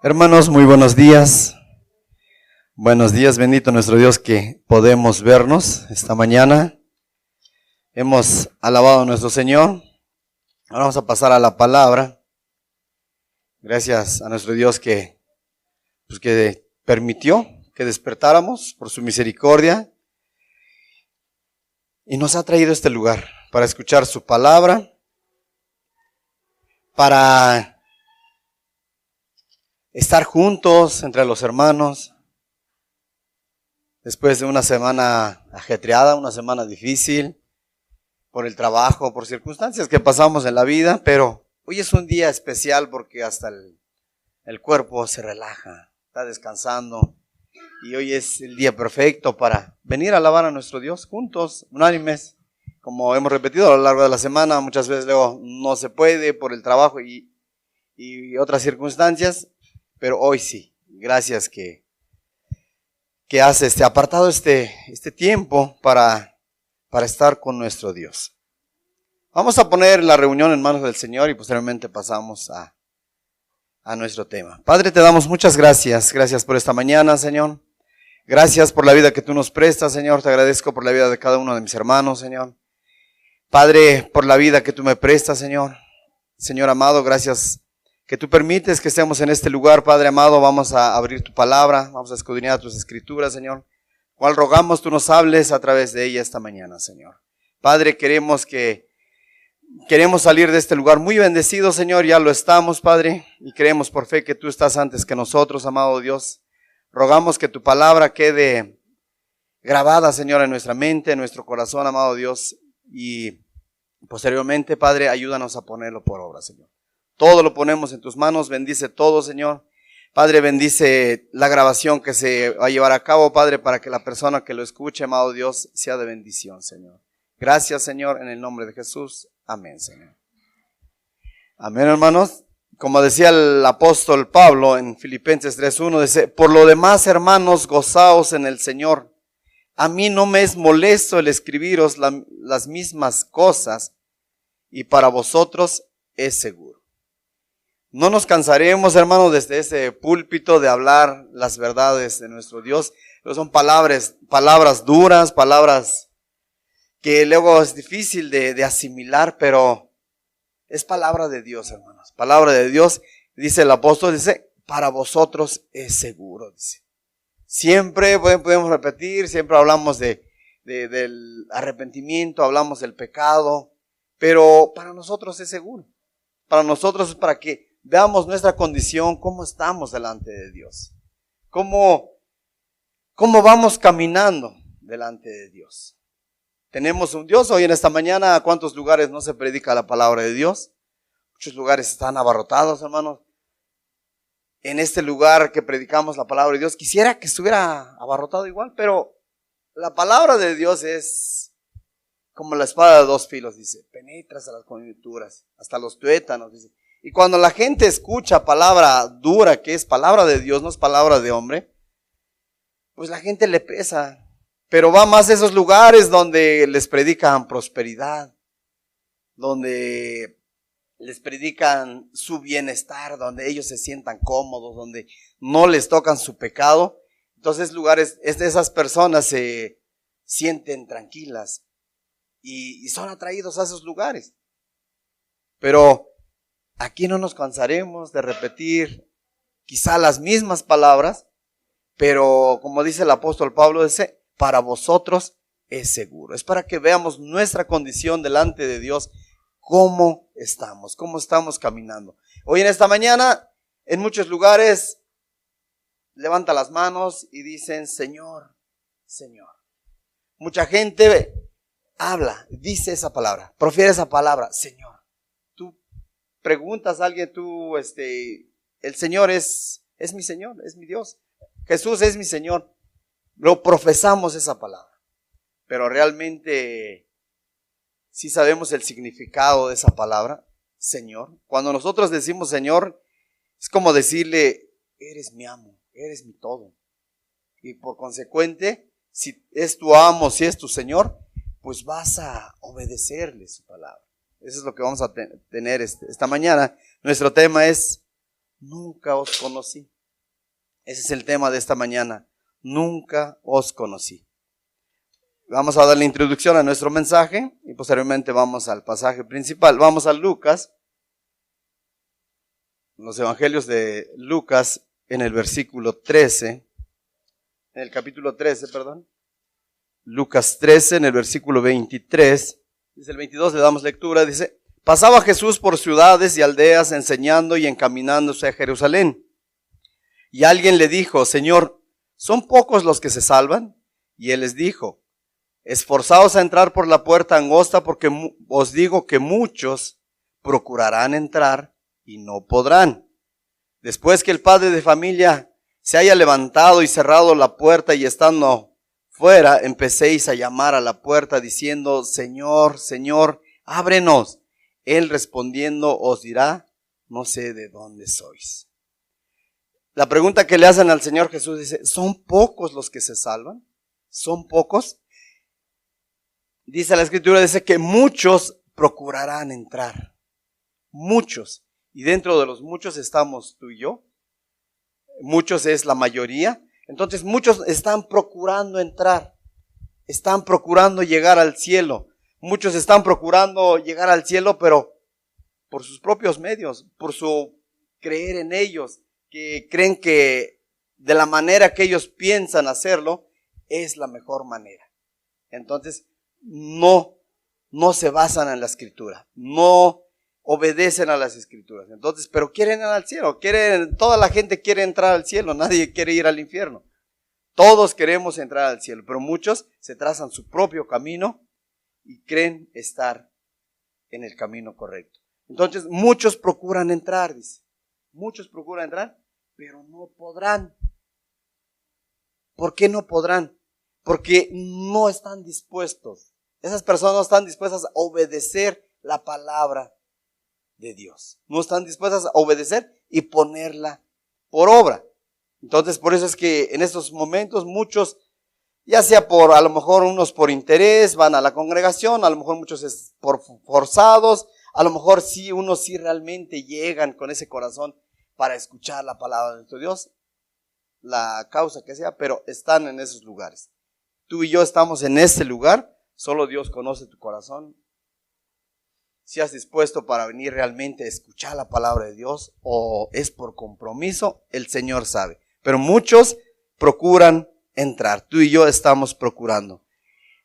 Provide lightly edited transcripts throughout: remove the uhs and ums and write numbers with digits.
Hermanos, muy buenos días. Buenos días, bendito nuestro Dios que podemos vernos esta mañana. Hemos alabado a nuestro Señor. Ahora vamos a pasar a la palabra. Gracias a nuestro Dios que permitió que despertáramos por su misericordia y nos ha traído a este lugar para escuchar su palabra, para estar juntos entre los hermanos, después de una semana ajetreada, una semana difícil, por el trabajo, por circunstancias que pasamos en la vida, pero hoy es un día especial porque hasta el cuerpo se relaja, está descansando, y hoy es el día perfecto para venir a alabar a nuestro Dios juntos, unánimes, como hemos repetido a lo largo de la semana. Muchas veces luego no se puede por el trabajo y otras circunstancias, pero hoy sí, gracias que has apartado este tiempo para estar con nuestro Dios. Vamos a poner la reunión en manos del Señor y posteriormente pasamos a nuestro tema. Padre, te damos muchas gracias. Gracias por esta mañana, Señor. Gracias por la vida que tú nos prestas, Señor. Te agradezco por la vida de cada uno de mis hermanos, Señor. Padre, por la vida que tú me prestas, Señor. Señor amado, gracias que tú permites que estemos en este lugar, Padre amado. Vamos a abrir tu palabra, vamos a escudriñar tus escrituras, Señor, cual rogamos tú nos hables a través de ella esta mañana, Señor. Padre, queremos salir de este lugar muy bendecidos, Señor. Ya lo estamos, Padre, y creemos por fe que tú estás antes que nosotros, amado Dios. Rogamos que tu palabra quede grabada, Señor, en nuestra mente, en nuestro corazón, amado Dios, y posteriormente, Padre, ayúdanos a ponerlo por obra, Señor. Todo lo ponemos en tus manos, bendice todo, Señor. Padre, bendice la grabación que se va a llevar a cabo, Padre, para que la persona que lo escuche, amado Dios, sea de bendición, Señor. Gracias, Señor, en el nombre de Jesús. Amén, Señor. Amén, hermanos. Como decía el apóstol Pablo en Filipenses 3:1, dice: por lo demás, hermanos, gozaos en el Señor. A mí no me es molesto el escribiros las mismas cosas, y para vosotros es seguro. No nos cansaremos, hermanos, desde ese púlpito de hablar las verdades de nuestro Dios. Pero son palabras duras, palabras que luego es difícil de asimilar, pero es palabra de Dios, hermanos. Palabra de Dios, dice el apóstol, dice, para vosotros es seguro, dice. Siempre podemos repetir, siempre hablamos del arrepentimiento, hablamos del pecado, pero para nosotros es seguro. Para nosotros es para que veamos nuestra condición, cómo estamos delante de Dios. Cómo vamos caminando delante de Dios. Tenemos un Dios. Hoy en esta mañana, ¿a cuántos lugares no se predica la palabra de Dios? Muchos lugares están abarrotados, hermanos. En este lugar que predicamos la palabra de Dios, quisiera que estuviera abarrotado igual, pero la palabra de Dios es como la espada de dos filos, dice, penetra hasta las coyunturas, hasta los tuétanos, dice. Y cuando la gente escucha palabra dura, que es palabra de Dios, no es palabra de hombre, pues la gente le pesa. Pero va más a esos lugares donde les predican prosperidad, donde les predican su bienestar, donde ellos se sientan cómodos, donde no les tocan su pecado. Entonces esas personas se sienten tranquilas y son atraídos a esos lugares. Pero aquí no nos cansaremos de repetir quizá las mismas palabras, pero como dice el apóstol Pablo, dice, para vosotros es seguro. Es para que veamos nuestra condición delante de Dios, cómo estamos caminando. Hoy en esta mañana, en muchos lugares, levanta las manos y dicen, Señor, Señor. Mucha gente habla, dice esa palabra, profiere esa palabra, Señor. Tú preguntas a alguien, el Señor es mi Señor, es mi Dios. Jesús es mi Señor. Lo profesamos esa palabra, pero realmente sí sabemos el significado de esa palabra, Señor. Cuando nosotros decimos Señor, es como decirle, eres mi amo, eres mi todo. Y por consecuente, si es tu amo, si es tu Señor, pues vas a obedecerle su palabra. Eso es lo que vamos a tener esta mañana. Nuestro tema es, nunca os conocí. Ese es el tema de esta mañana. Nunca os conocí. Vamos a dar la introducción a nuestro mensaje y posteriormente vamos al pasaje principal. Vamos a Lucas, los evangelios de Lucas en el versículo 13, en el capítulo 13, perdón. Lucas 13 en el versículo 23, dice el 22, le damos lectura, dice: pasaba Jesús por ciudades y aldeas enseñando y encaminándose a Jerusalén. Y alguien le dijo: Señor, ¿son pocos los que se salvan? Y él les dijo: esforzaos a entrar por la puerta angosta, porque os digo que muchos procurarán entrar y no podrán. Después que el padre de familia se haya levantado y cerrado la puerta, y estando fuera, empecéis a llamar a la puerta diciendo: Señor, Señor, ábrenos. Él respondiendo os dirá: no sé de dónde sois. La pregunta que le hacen al Señor Jesús dice: ¿son pocos los que se salvan? ¿Son pocos? Dice la Escritura, dice que muchos procurarán entrar. Muchos. Y dentro de los muchos estamos tú y yo. Muchos es la mayoría. Entonces muchos están procurando entrar. Están procurando llegar al cielo. Muchos están procurando llegar al cielo, pero por sus propios medios, por su creer en ellos, que creen que de la manera que ellos piensan hacerlo es la mejor manera. Entonces no se basan en la Escritura, no obedecen a las Escrituras. Entonces, pero quieren ir al cielo, toda la gente quiere entrar al cielo, nadie quiere ir al infierno. Todos queremos entrar al cielo, pero muchos se trazan su propio camino y creen estar en el camino correcto. Entonces, muchos procuran entrar, dice. Muchos procuran entrar, pero no podrán. ¿Por qué no podrán? Porque no están dispuestos. Esas personas no están dispuestas a obedecer la palabra de Dios. No están dispuestas a obedecer y ponerla por obra. Entonces, por eso es que en estos momentos muchos, ya sea a lo mejor unos por interés, van a la congregación, a lo mejor muchos es por forzados, a lo mejor sí, unos sí realmente llegan con ese corazón para escuchar la palabra de nuestro Dios, la causa que sea, pero están en esos lugares. Tú y yo estamos en este lugar. Solo Dios conoce tu corazón. Si has dispuesto para venir realmente a escuchar la palabra de Dios o es por compromiso, el Señor sabe. Pero muchos procuran entrar. Tú y yo estamos procurando.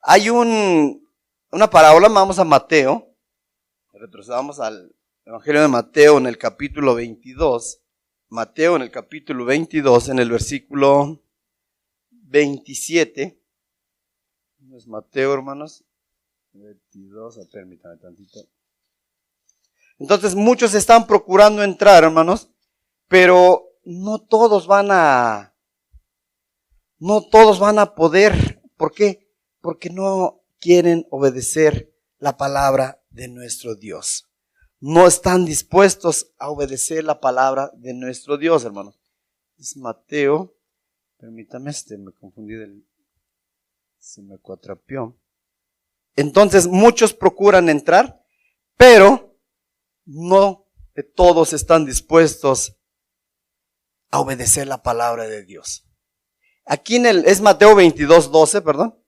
Hay una parábola, vamos a Mateo. Retrocedamos al Evangelio de Mateo en el capítulo 22. Mateo en el capítulo 22, en el versículo 27. No es Mateo, hermanos. 22, permítame tantito. Entonces muchos están procurando entrar, hermanos, pero no todos van a poder. ¿Por qué? Porque no quieren obedecer la palabra de nuestro Dios. No están dispuestos a obedecer la palabra de nuestro Dios, hermanos. Es Mateo, permítame, me confundí se me cuatrapió. Entonces muchos procuran entrar, pero no todos están dispuestos a obedecer la palabra de Dios. Aquí es Mateo 22:12, perdón.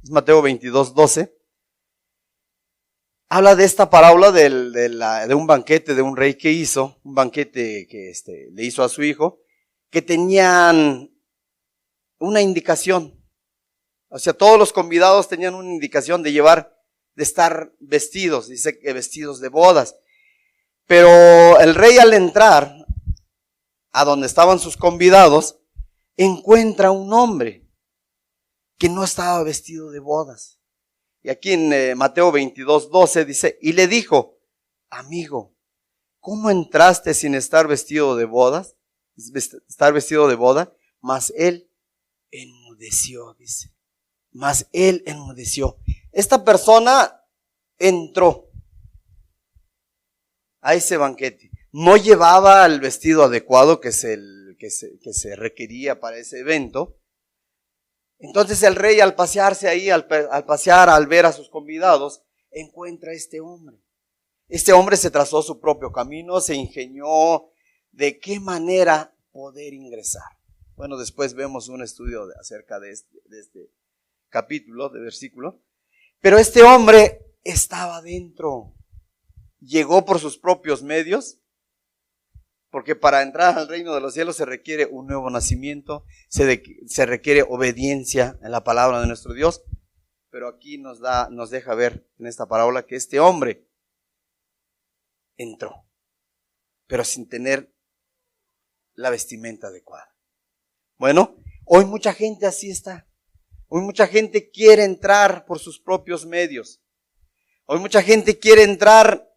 Es Mateo 22:12. Habla de esta parábola de un banquete de un rey que hizo, un banquete que le hizo a su hijo, que tenían una indicación. O sea, todos los convidados tenían una indicación de estar vestidos, dice que vestidos de bodas. Pero el rey, al entrar a donde estaban sus convidados, encuentra un hombre que no estaba vestido de bodas. Y aquí en Mateo 22:12 dice: y le dijo: amigo, ¿cómo entraste sin estar vestido de bodas? Estar vestido de boda. Mas él enmudeció, dice. Mas él enmudeció. Esta persona entró a ese banquete. No llevaba el vestido adecuado que se requería para ese evento. Entonces el rey, al pasearse ahí, al ver a sus convidados, encuentra a este hombre. Este hombre se trazó su propio camino, se ingenió de qué manera poder ingresar. Bueno, después vemos un estudio acerca de este capítulo, de versículo. Pero este hombre estaba dentro. Llegó por sus propios medios, porque para entrar al reino de los cielos se requiere un nuevo nacimiento, se requiere obediencia en la palabra de nuestro Dios. Pero aquí nos deja ver en esta parábola que este hombre entró, pero sin tener la vestimenta adecuada. Bueno, hoy mucha gente así está. Hoy mucha gente quiere entrar por sus propios medios. Hoy mucha gente quiere entrar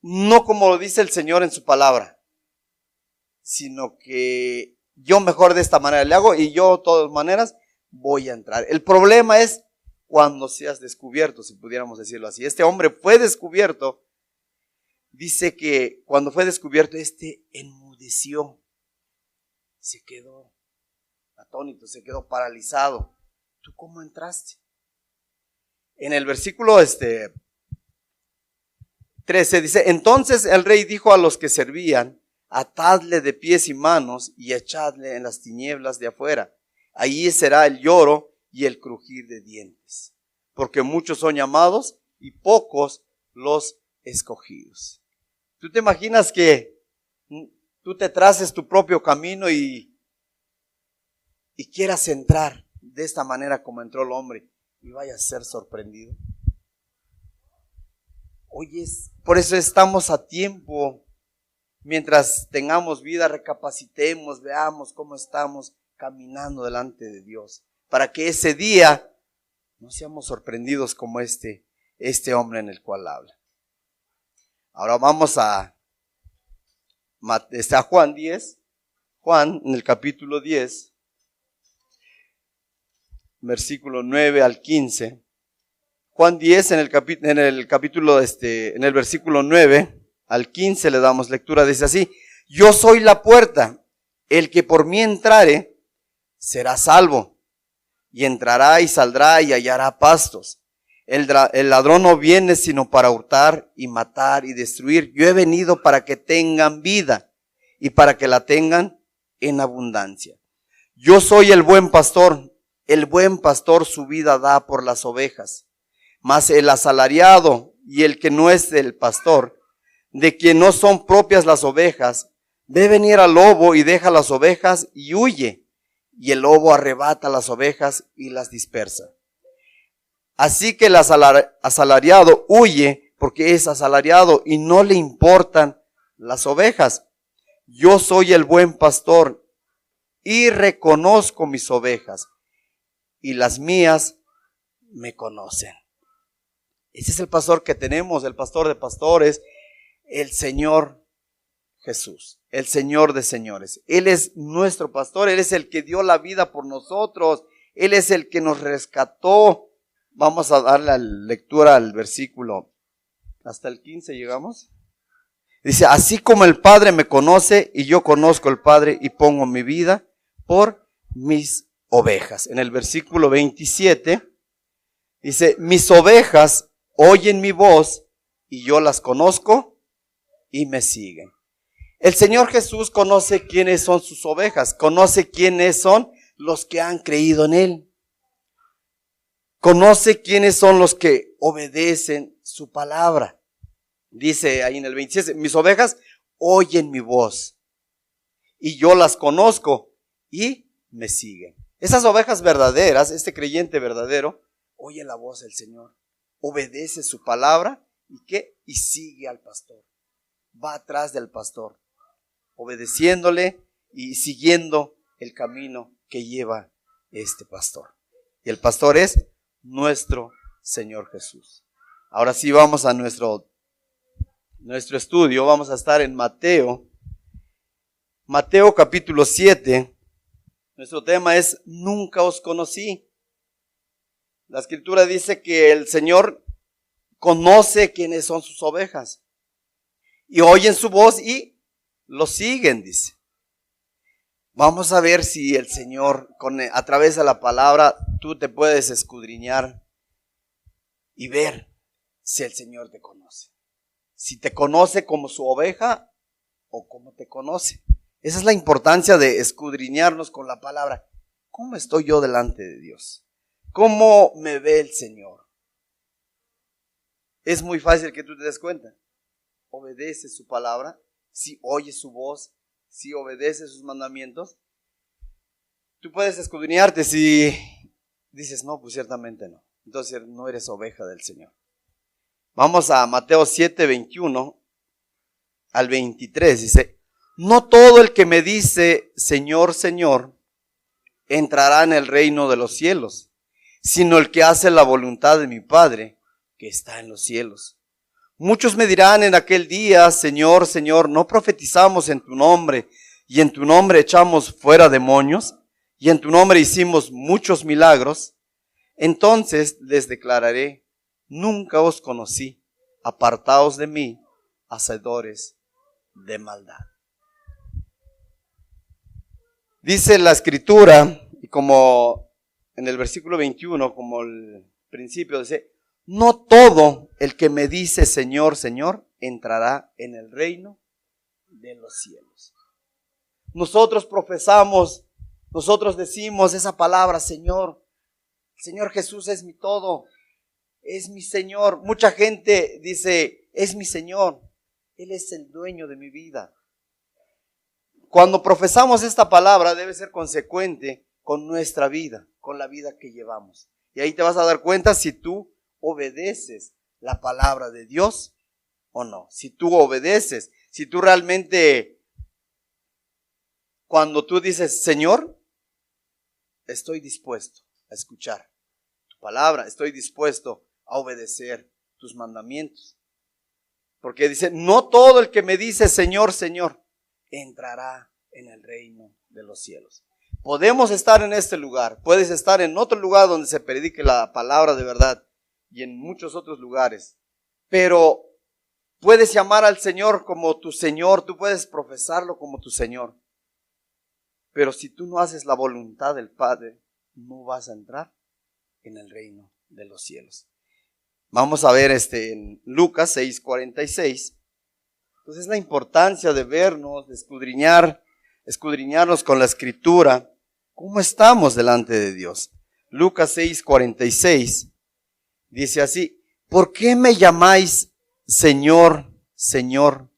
no como lo dice el Señor en su palabra, sino que yo mejor de esta manera le hago y yo de todas maneras voy a entrar. El problema es cuando seas descubierto, si pudiéramos decirlo así. Este hombre fue descubierto. Dice que cuando fue descubierto, enmudeció. Se quedó atónito, se quedó paralizado. ¿Tú cómo entraste? En el versículo 13 dice, entonces el rey dijo a los que servían, atadle de pies y manos y echadle en las tinieblas de afuera. Allí será el lloro y el crujir de dientes, porque muchos son llamados y pocos los escogidos. ¿Tú te imaginas que tú te traces tu propio camino y quieras entrar de esta manera como entró el hombre y vayas a ser sorprendido? Oye, por eso estamos a tiempo. Mientras tengamos vida, recapacitemos, veamos cómo estamos caminando delante de Dios, para que ese día no seamos sorprendidos como este hombre en el cual habla. Ahora vamos a Juan 10, Juan en el capítulo 10, versículo 9 al 15. Juan 10 en el versículo 9 al 15 le damos lectura, dice así: yo soy la puerta, el que por mí entrare será salvo, y entrará y saldrá y hallará pastos. El ladrón no viene sino para hurtar y matar y destruir. Yo he venido para que tengan vida y para que la tengan en abundancia. Yo soy el buen pastor su vida da por las ovejas. Mas el asalariado y el que no es del pastor, de quien no son propias las ovejas, ve venir al lobo y deja las ovejas y huye, y el lobo arrebata las ovejas y las dispersa. Así que el asalariado huye porque es asalariado y no le importan las ovejas. Yo soy el buen pastor y reconozco mis ovejas, y las mías me conocen. Ese es el pastor que tenemos, el pastor de pastores, el Señor Jesús, el Señor de señores. Él es nuestro pastor, Él es el que dio la vida por nosotros, Él es el que nos rescató. Vamos a darle la lectura al versículo, hasta el 15 llegamos. Dice, así como el Padre me conoce y yo conozco al Padre y pongo mi vida por mis ovejas. En el versículo 27 dice, mis ovejas oyen mi voz y yo las conozco y me siguen. El Señor Jesús conoce quiénes son sus ovejas, conoce quiénes son los que han creído en Él. Conoce quiénes son los que obedecen su palabra. Dice ahí en el 27, mis ovejas oyen mi voz y yo las conozco y me siguen. Esas ovejas verdaderas, este creyente verdadero, oye la voz del Señor, obedece su palabra y sigue al pastor. Va atrás del pastor, obedeciéndole y siguiendo el camino que lleva este pastor. Y el pastor es nuestro Señor Jesús. Ahora sí vamos a nuestro estudio. Vamos a estar en Mateo capítulo 7. Nuestro tema es nunca os conocí. La escritura dice que el Señor conoce quiénes son sus ovejas y oyen su voz y lo siguen, dice. Vamos a ver si el Señor, a través de la palabra, tú te puedes escudriñar y ver si el Señor te conoce. Si te conoce como su oveja o cómo te conoce. Esa es la importancia de escudriñarnos con la palabra. ¿Cómo estoy yo delante de Dios? ¿Cómo me ve el Señor? Es muy fácil que tú te des cuenta. Obedeces su palabra, si oyes su voz, si obedeces sus mandamientos. Tú puedes escudriñarte si dices, no, pues ciertamente no. Entonces no eres oveja del Señor. Vamos a Mateo 7, 21 al 23. Dice, no todo el que me dice, Señor, Señor, entrará en el reino de los cielos, sino el que hace la voluntad de mi Padre, que está en los cielos. Muchos me dirán en aquel día, Señor, Señor, ¿no profetizamos en tu nombre, y en tu nombre echamos fuera demonios, y en tu nombre hicimos muchos milagros? Entonces les declararé, nunca os conocí, apartaos de mí, hacedores de maldad. Dice la Escritura, y como en el versículo 21, como el principio, dice, no todo el que me dice Señor, Señor, entrará en el reino de los cielos. Nosotros profesamos, nosotros decimos esa palabra, Señor. Señor Jesús es mi todo, es mi Señor. Mucha gente dice, es mi Señor, Él es el dueño de mi vida. Cuando profesamos esta palabra debe ser consecuente con nuestra vida, con la vida que llevamos. Y ahí te vas a dar cuenta si tú obedeces la palabra de Dios o no. Si tú obedeces, si tú realmente, cuando tú dices, Señor, estoy dispuesto a escuchar tu palabra, estoy dispuesto a obedecer tus mandamientos. Porque dice, no todo el que me dice Señor, Señor, entrará en el reino de los cielos. Podemos estar en este lugar, puedes estar en otro lugar donde se predique la palabra de verdad y en muchos otros lugares, pero puedes llamar al Señor como tu Señor, tú puedes profesarlo como tu Señor, pero si tú no haces la voluntad del Padre, no vas a entrar en el reino de los cielos. Vamos a ver en Lucas 6:46. Entonces la importancia de vernos, de escudriñarnos con la Escritura, cómo estamos delante de Dios. Lucas 6:46 dice así, ¿por qué me llamáis Señor, Señor,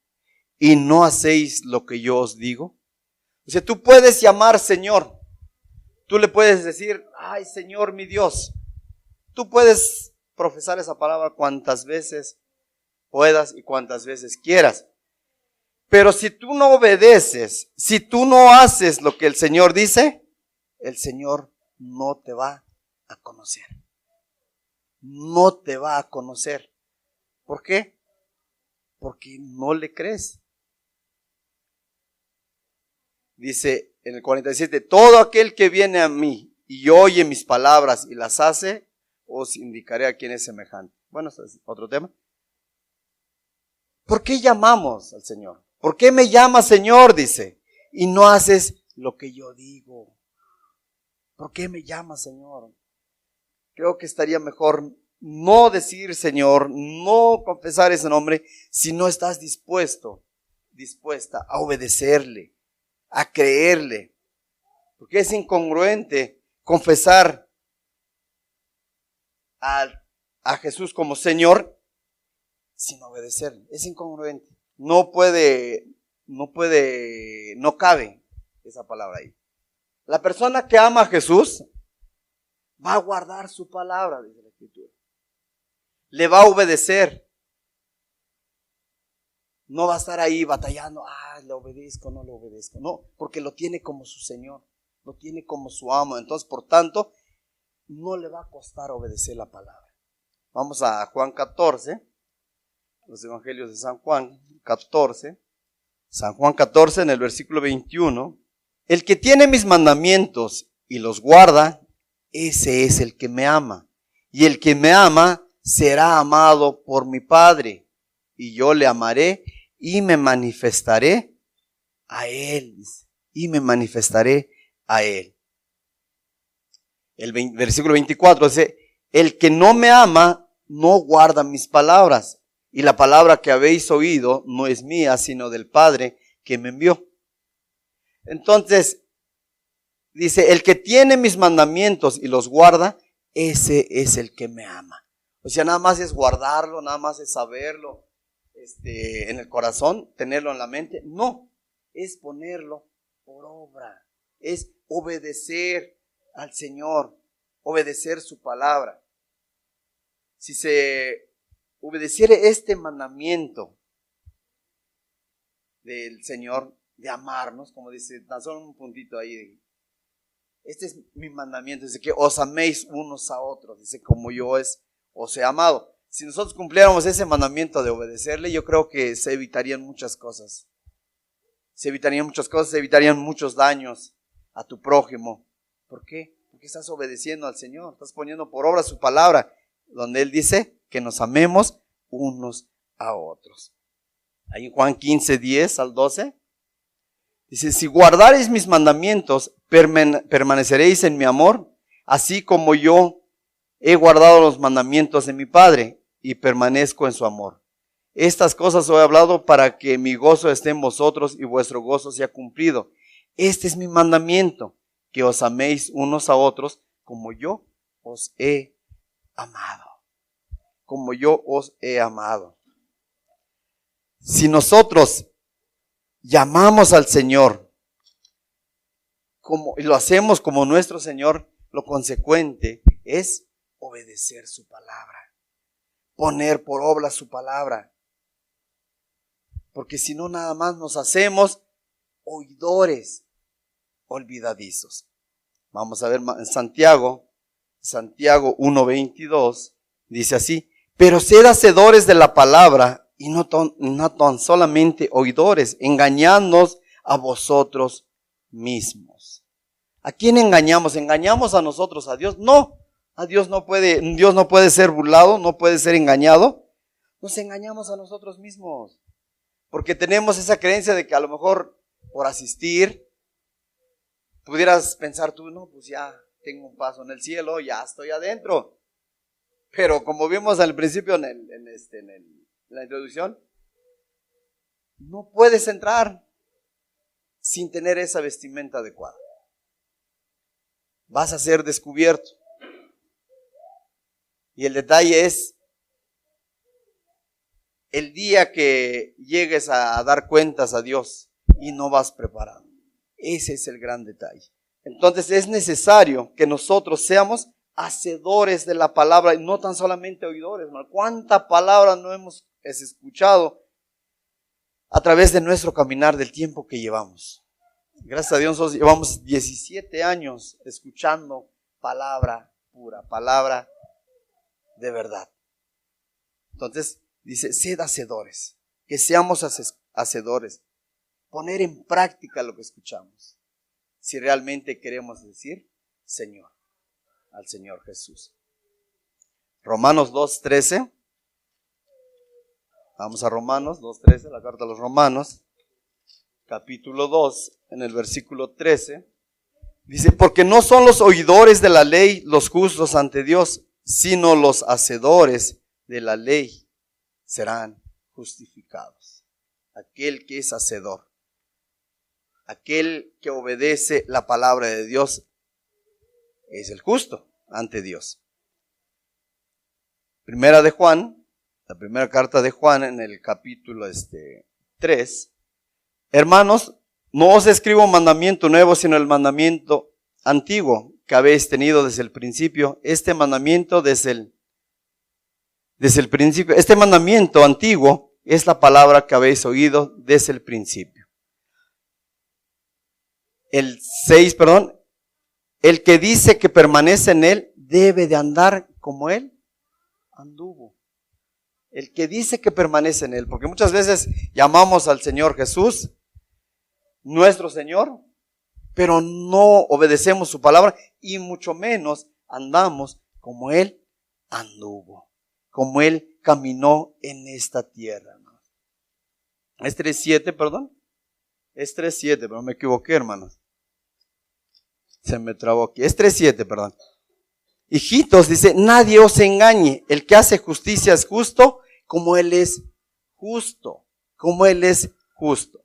y no hacéis lo que yo os digo? O sea, tú puedes llamar Señor, tú le puedes decir, ay Señor mi Dios, tú puedes profesar esa palabra cuantas veces puedas y cuantas veces quieras. Pero si tú no obedeces, si tú no haces lo que el Señor dice, el Señor no te va a conocer. No te va a conocer. ¿Por qué? Porque no le crees. Dice en el 47, todo aquel que viene a mí y oye mis palabras y las hace, os indicaré a quién es semejante. Bueno, ese es otro tema. ¿Por qué llamamos al Señor? ¿Por qué me llamas Señor? Dice, y no haces lo que yo digo. ¿Por qué me llamas Señor? Creo que estaría mejor no decir Señor, no confesar ese nombre, si no estás dispuesta a obedecerle, a creerle. Porque es incongruente confesar a Jesús como Señor sin obedecerle. Es incongruente. No cabe esa palabra ahí. La persona que ama a Jesús va a guardar su palabra, dice la Escritura. Le va a obedecer. No va a estar ahí batallando, le obedezco, no le obedezco. No, porque lo tiene como su Señor, lo tiene como su amo. Entonces, por tanto, no le va a costar obedecer la palabra. Vamos a Juan 14, los evangelios de San Juan 14. San Juan 14 en el versículo 21. El que tiene mis mandamientos y los guarda, ese es el que me ama. Y el que me ama será amado por mi Padre. Y yo le amaré y me manifestaré a él. Y me manifestaré a él. El versículo 24 dice, el que no me ama no guarda mis palabras. Y la palabra que habéis oído no es mía, sino del Padre que me envió. Entonces, dice, el que tiene mis mandamientos y los guarda, ese es el que me ama. O sea, nada más es guardarlo, nada más es saberlo en el corazón, tenerlo en la mente. No, es ponerlo por obra, es obedecer al Señor, obedecer su palabra. Si se obedeciere este mandamiento del Señor de amarnos, como dice, tan solo un puntito ahí, este es mi mandamiento, dice que os améis unos a otros, dice como yo os he amado. Si nosotros cumpliéramos ese mandamiento de obedecerle, yo creo que se evitarían muchas cosas. Se evitarían muchos daños a tu prójimo. ¿Por qué? Porque estás obedeciendo al Señor, estás poniendo por obra su palabra, donde Él dice que nos amemos unos a otros. Ahí en Juan 15, 10 al 12, dice, si guardareis mis mandamientos, permaneceréis en mi amor, así como yo he guardado los mandamientos de mi Padre y permanezco en su amor. Estas cosas os he hablado para que mi gozo esté en vosotros y vuestro gozo sea cumplido. Este es mi mandamiento, que os améis unos a otros como yo os he amado. Como yo os he amado. Si nosotros llamamos al Señor y lo hacemos como nuestro Señor, lo consecuente es obedecer su palabra, poner por obra su palabra. Porque si no, nada más nos hacemos oidores olvidadizos. Vamos a ver en Santiago 1:22, dice así, pero sed hacedores de la palabra y no tan solamente oidores, engañándonos a vosotros mismos. ¿A quién engañamos? ¿Engañamos a nosotros, a Dios? No, Dios no puede ser burlado, no puede ser engañado. Nos engañamos a nosotros mismos. Porque tenemos esa creencia de que a lo mejor por asistir, pudieras pensar tú, no, pues ya tengo un paso en el cielo, ya estoy adentro. Pero como vimos al principio en la introducción, no puedes entrar sin tener esa vestimenta adecuada. Vas a ser descubierto. Y el detalle es, el día que llegues a dar cuentas a Dios y no vas preparado. Ese es el gran detalle. Entonces es necesario que nosotros seamos hacedores de la palabra y no tan solamente oidores. ¿Cuánta palabra no hemos escuchado a través de nuestro caminar del tiempo que llevamos? Gracias a Dios nosotros llevamos 17 años escuchando palabra pura, palabra de verdad. Entonces dice, sed hacedores, que seamos hacedores, poner en práctica lo que escuchamos, si realmente queremos decir Señor, al Señor Jesús. Romanos 2:13, vamos a Romanos 2:13, la carta a los Romanos, capítulo 2, en el versículo 13, dice, porque no son los oidores de la ley los justos ante Dios, sino los hacedores de la ley serán justificados. Aquel que es hacedor, aquel que obedece la palabra de Dios es el justo ante Dios. La primera carta de Juan en el capítulo 3. Hermanos, no os escribo un mandamiento nuevo, sino el mandamiento antiguo que habéis tenido desde el principio. Este mandamiento desde el principio. Este mandamiento antiguo es la palabra que habéis oído desde el principio. El 6, el que dice que permanece en él debe de andar como él anduvo. El que dice que permanece en él, porque muchas veces llamamos al Señor Jesús nuestro Señor, pero no obedecemos su palabra y mucho menos andamos como él anduvo, como él caminó en esta tierra. Es 3:7, Es 3:7, pero me equivoqué, hermanos. Se me trabó aquí. Es 3:7, Hijitos, dice, nadie os engañe. El que hace justicia es justo como él es justo. Como él es justo.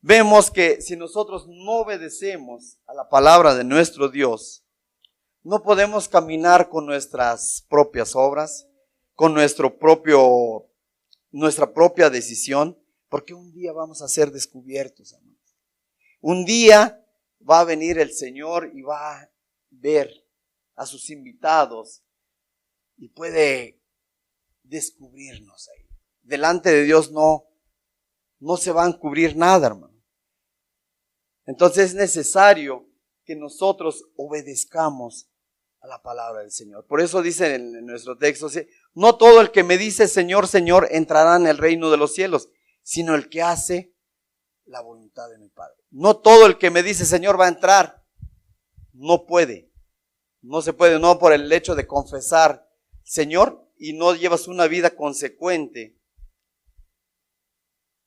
vemos que si nosotros no obedecemos a la palabra de nuestro Dios, no podemos caminar con nuestras propias obras, con nuestra propia decisión, porque un día vamos a ser descubiertos, hermanos. Un día va a venir el Señor y va a ver a sus invitados y puede descubrirnos ahí. Delante de Dios no se va a encubrir nada, hermano. Entonces es necesario que nosotros obedezcamos a la palabra del Señor. Por eso dice en nuestro texto, no todo el que me dice Señor, Señor entrará en el reino de los cielos, sino el que hace la voluntad de mi Padre. No todo el que me dice Señor va a entrar. No puede. No se puede, no por el hecho de confesar Señor y no llevas una vida consecuente,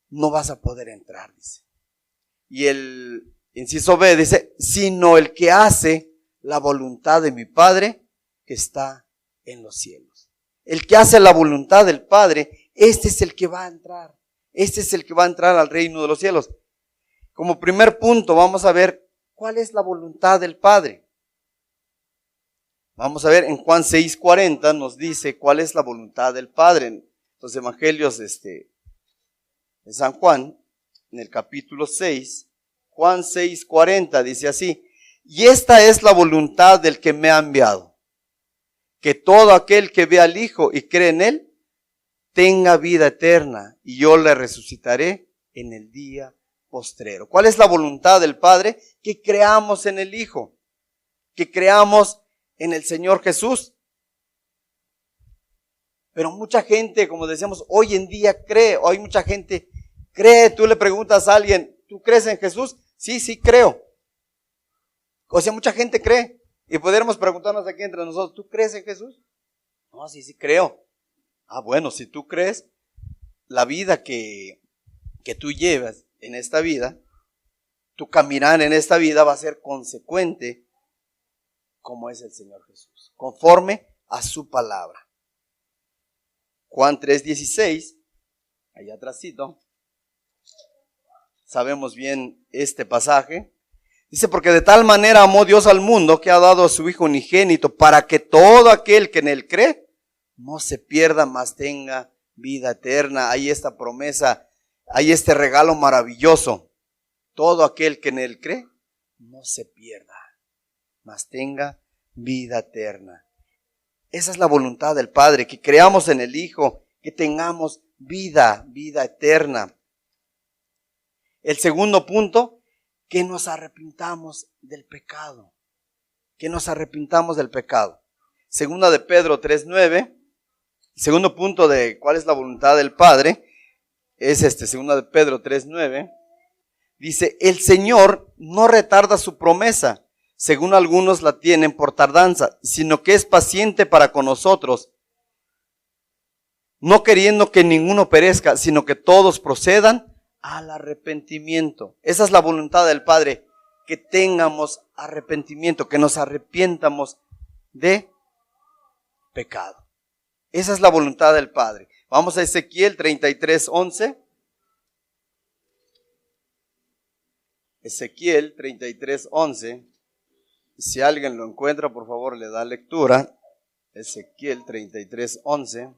no vas a poder entrar, dice. Y el inciso B dice, sino el que hace la voluntad de mi Padre que está en los cielos. El que hace la voluntad del Padre, este es el que va a entrar. Este es el que va a entrar al reino de los cielos. Como primer punto vamos a ver cuál es la voluntad del Padre. Vamos a ver en Juan 6:40 nos dice cuál es la voluntad del Padre. En los evangelios de San Juan, en el capítulo 6, Juan 6:40 dice así, y esta es la voluntad del que me ha enviado, que todo aquel que ve al Hijo y cree en Él, tenga vida eterna, y yo le resucitaré en el día postrero. ¿Cuál es la voluntad del Padre? Que creamos en el Hijo, que creamos en el Señor Jesús. Pero mucha gente, como decíamos, hoy en día cree, hoy mucha gente cree. Tú le preguntas a alguien, ¿tú crees en Jesús? Sí, creo. O sea, mucha gente cree. Y podríamos preguntarnos aquí entre nosotros, ¿tú crees en Jesús? No, sí, creo. Ah, bueno, si tú crees, la vida que tú llevas en esta vida, tu caminar en esta vida va a ser consecuente como es el Señor Jesús, conforme a su palabra. Juan 3:16, allá atrásito, sabemos bien este pasaje. Dice, porque de tal manera amó Dios al mundo que ha dado a su Hijo unigénito para que todo aquel que en Él cree no se pierda, mas tenga vida eterna. Hay esta promesa, hay este regalo maravilloso. Todo aquel que en Él cree no se pierda, mas tenga vida eterna. Esa es la voluntad del Padre, que creamos en el Hijo, que tengamos vida eterna. El segundo punto, que nos arrepintamos del pecado. Que nos arrepintamos del pecado. Segunda de Pedro 3:9. El segundo punto de cuál es la voluntad del Padre es segunda de Pedro 3:9. Dice, el Señor no retarda su promesa, según algunos la tienen por tardanza, sino que es paciente para con nosotros, no queriendo que ninguno perezca, sino que todos procedan al arrepentimiento. Esa es la voluntad del Padre, que tengamos arrepentimiento, que nos arrepientamos de pecado. Esa es la voluntad del Padre. Vamos a Ezequiel 33:11. Ezequiel 33:11. Si alguien lo encuentra, por favor, le da lectura. Ezequiel 33:11.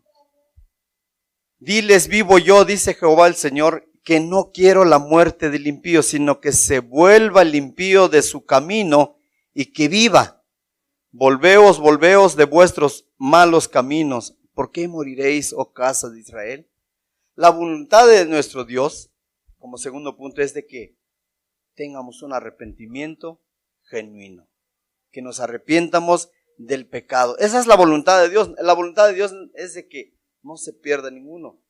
Diles, vivo yo, dice Jehová el Señor, que no quiero la muerte del impío, sino que se vuelva el impío de su camino y que viva. Volveos de vuestros malos caminos. ¿Por qué moriréis, oh casa de Israel? La voluntad de nuestro Dios, como segundo punto, es de que tengamos un arrepentimiento genuino, que nos arrepientamos del pecado. Esa es la voluntad de Dios. La voluntad de Dios es de que no se pierda ninguno.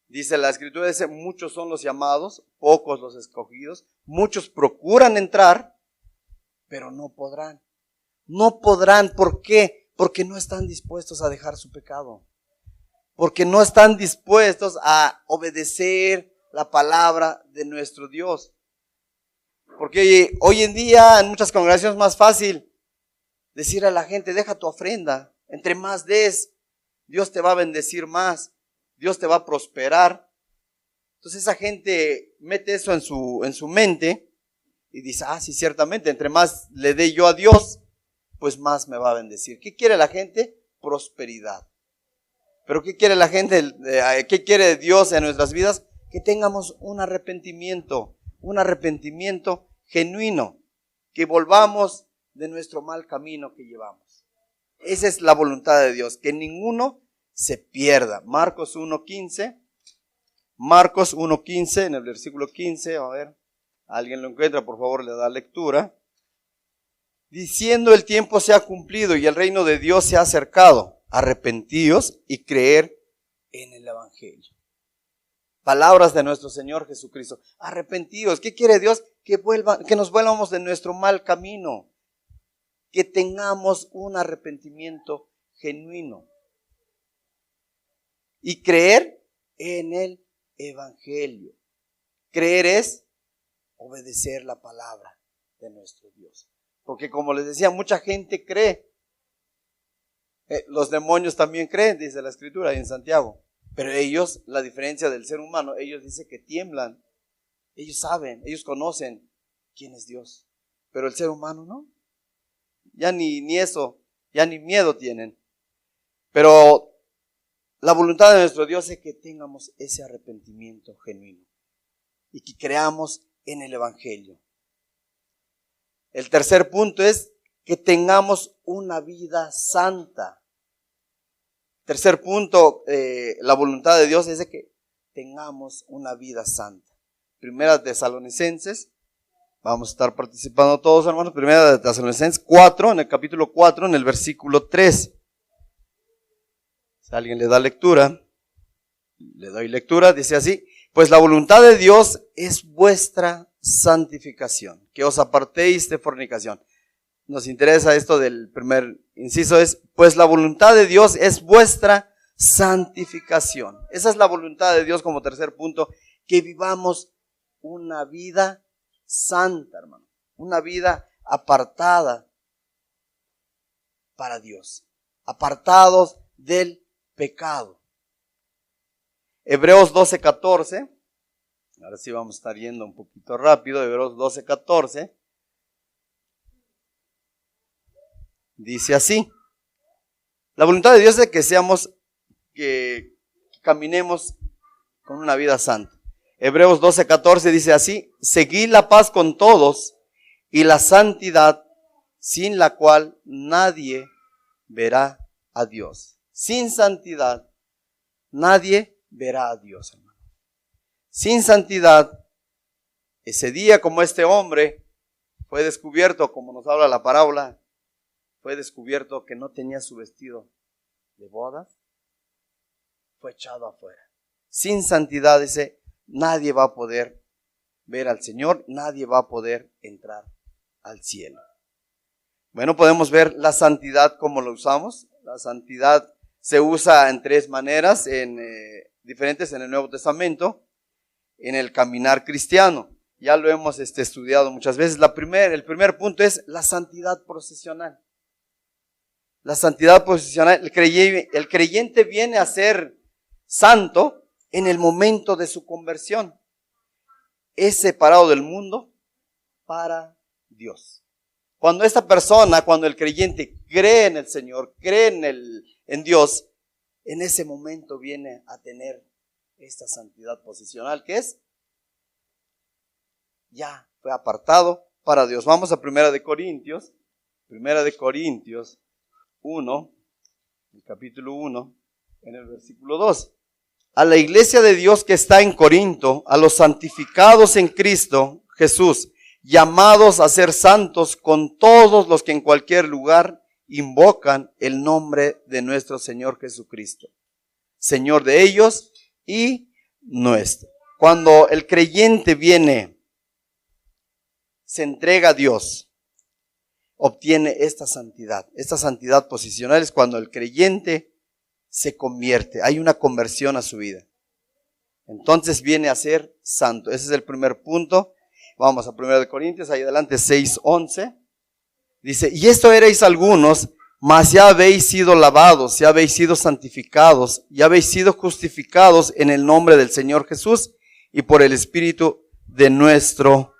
Dice la Escritura, dice, muchos son los llamados, pocos los escogidos, muchos procuran entrar, pero no podrán. No podrán, ¿por qué? Porque no están dispuestos a dejar su pecado. Porque no están dispuestos a obedecer la palabra de nuestro Dios. Porque hoy en día en muchas congregaciones es más fácil decir a la gente, deja tu ofrenda. Entre más des, Dios te va a bendecir más. Dios te va a prosperar. Entonces esa gente mete eso en su mente y dice, sí, ciertamente, entre más le dé yo a Dios, pues más me va a bendecir. ¿Qué quiere la gente? Prosperidad. ¿Pero qué quiere la gente? ¿Qué quiere Dios en nuestras vidas? Que tengamos un arrepentimiento genuino, que volvamos de nuestro mal camino que llevamos. Esa es la voluntad de Dios, que ninguno se pierda. Marcos 1:15, en el versículo 15, a ver, alguien lo encuentra, por favor, le da lectura. Diciendo, el tiempo se ha cumplido y el reino de Dios se ha acercado. Arrepentíos y creer en el evangelio. Palabras de nuestro Señor Jesucristo. Arrepentíos. ¿Qué quiere Dios? Que nos vuelvamos de nuestro mal camino. Que tengamos un arrepentimiento genuino. Y creer en el evangelio. Creer es obedecer la palabra de nuestro Dios. Porque como les decía, mucha gente cree. Los demonios también creen, dice la Escritura ahí en Santiago. Pero ellos, la diferencia del ser humano, ellos dicen que tiemblan. Ellos saben, ellos conocen quién es Dios. Pero el ser humano no. Ya ni eso, ya ni miedo tienen. Pero la voluntad de nuestro Dios es que tengamos ese arrepentimiento genuino. Y que creamos en el evangelio. El tercer punto es que tengamos una vida santa. Tercer punto, la voluntad de Dios es de que tengamos una vida santa. Primera de Tesalonicenses, vamos a estar participando todos, hermanos. Primera de Tesalonicenses 4, en el capítulo 4, en el versículo 3. Si alguien le da lectura, le doy lectura, dice así: pues la voluntad de Dios es vuestra santificación, que os apartéis de fornicación. Nos interesa esto del primer inciso, es, pues la voluntad de Dios es vuestra santificación. Esa es la voluntad de Dios como tercer punto, que vivamos una vida santa, hermano. Una vida apartada para Dios. Apartados del pecado. Hebreos 12:14. Ahora sí vamos a estar yendo un poquito rápido. Hebreos 12:14. Dice así: la voluntad de Dios es que caminemos con una vida santa. Hebreos 12:14 dice así: seguid la paz con todos y la santidad, sin la cual nadie verá a Dios. Sin santidad, nadie verá a Dios, hermano. Sin santidad, ese día como este hombre fue descubierto, como nos habla la parábola, fue descubierto que no tenía su vestido de bodas, fue echado afuera. Sin santidad, dice, nadie va a poder ver al Señor, nadie va a poder entrar al cielo. Bueno, podemos ver la santidad como lo usamos. La santidad se usa en tres maneras, diferentes en el Nuevo Testamento, en el caminar cristiano. Ya lo hemos estudiado muchas veces. El primer punto es la santidad procesional. La santidad posicional, el creyente viene a ser santo en el momento de su conversión. Es separado del mundo para Dios. Cuando cuando el creyente cree en el Señor, cree en Dios, en ese momento viene a tener esta santidad posicional, que es, ya fue apartado para Dios. Vamos a Primera de Corintios 1, el capítulo 1, en el versículo 2. A la iglesia de Dios que está en Corinto, a los santificados en Cristo Jesús, llamados a ser santos con todos los que en cualquier lugar invocan el nombre de nuestro Señor Jesucristo, Señor de ellos y nuestro. Cuando el creyente se entrega a Dios, obtiene esta santidad posicional. Es cuando el creyente se convierte, hay una conversión a su vida. Entonces viene a ser santo. Ese es el primer punto. Vamos a 1 Corintios, ahí adelante, 6:11. Dice, y esto erais algunos, mas ya habéis sido lavados, ya habéis sido santificados, ya habéis sido justificados en el nombre del Señor Jesús y por el Espíritu de nuestro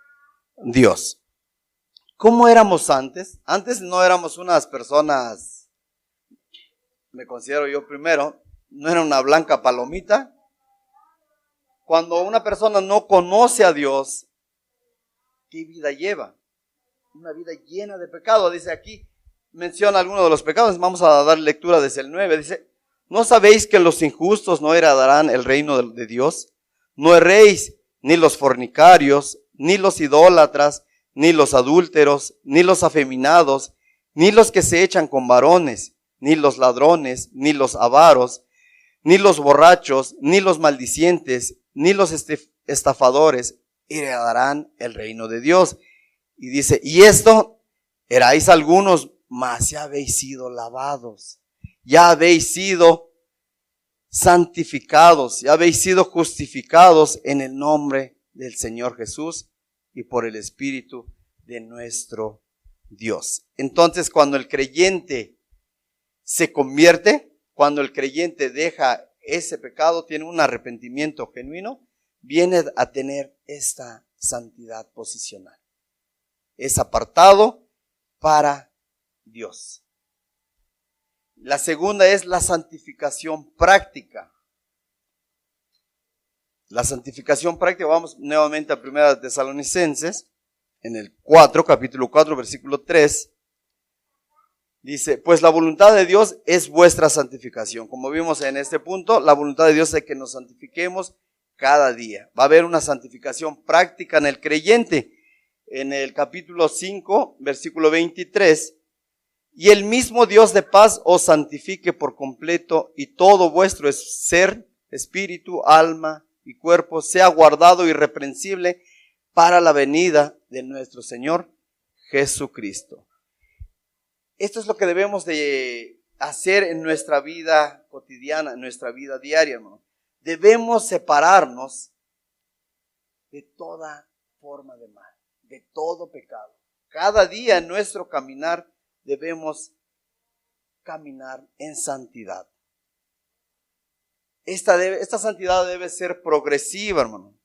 Dios. ¿Cómo éramos antes? Antes no éramos unas personas, me considero yo primero, no era una blanca palomita. Cuando una persona no conoce a Dios, ¿qué vida lleva? Una vida llena de pecado. Dice aquí, menciona algunos de los pecados. Vamos a dar lectura desde el 9. Dice, ¿no sabéis que los injustos no heredarán el reino de Dios? No erréis, ni los fornicarios, ni los idólatras, ni los adúlteros, ni los afeminados, ni los que se echan con varones, ni los ladrones, ni los avaros, ni los borrachos, ni los maldicientes, ni los estafadores heredarán el reino de Dios. Y dice, y esto erais algunos, mas ya habéis sido lavados, ya habéis sido santificados, ya habéis sido justificados en el nombre del Señor Jesús y por el Espíritu de nuestro Dios. Entonces, cuando el creyente se convierte, cuando el creyente deja ese pecado, tiene un arrepentimiento genuino, viene a tener esta santidad posicional. Es apartado para Dios. La segunda es la santificación práctica. La santificación práctica, vamos nuevamente a 1 Tesalonicenses, en el 4, capítulo 4, versículo 3. Dice, pues la voluntad de Dios es vuestra santificación. Como vimos en este punto, la voluntad de Dios es que nos santifiquemos cada día. Va a haber una santificación práctica en el creyente. En el capítulo 5, versículo 23, y el mismo Dios de paz os santifique por completo, y todo vuestro ser, espíritu, alma y cuerpo sea guardado irreprensible para la venida de nuestro Señor Jesucristo. Esto es lo que debemos de hacer en nuestra vida cotidiana, en nuestra vida diaria, hermano. Debemos separarnos de toda forma de mal, de todo pecado. Cada día en nuestro caminar debemos caminar en santidad. Esta santidad debe ser progresiva, hermano.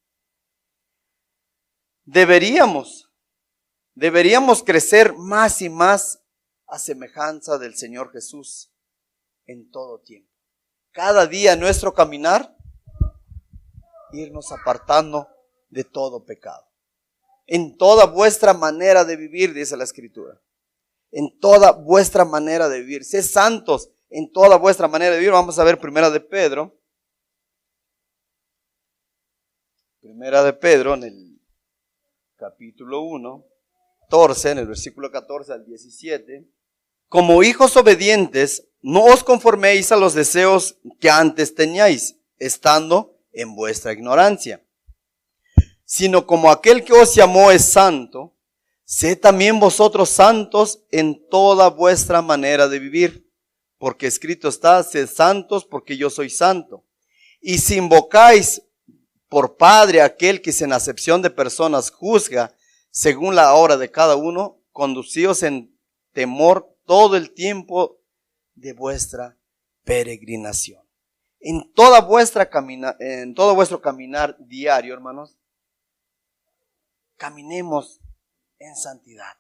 Deberíamos crecer más y más a semejanza del Señor Jesús en todo tiempo. Cada día en nuestro caminar, irnos apartando de todo pecado. En toda vuestra manera de vivir, dice la Escritura. En toda vuestra manera de vivir. Sed santos en toda vuestra manera de vivir. Vamos a ver Primera de Pedro. Primera de Pedro en el capítulo 1, 14, en el versículo 14 al 17. Como hijos obedientes, no os conforméis a los deseos que antes teníais, estando en vuestra ignorancia, sino como aquel que os llamó es santo, sed también vosotros santos en toda vuestra manera de vivir, porque escrito está, sed santos porque yo soy santo. Y si invocáis por Padre aquel que sin acepción de personas juzga según la obra de cada uno, conducíos en temor todo el tiempo de vuestra peregrinación. En todo vuestro caminar diario, hermanos, caminemos en santidad.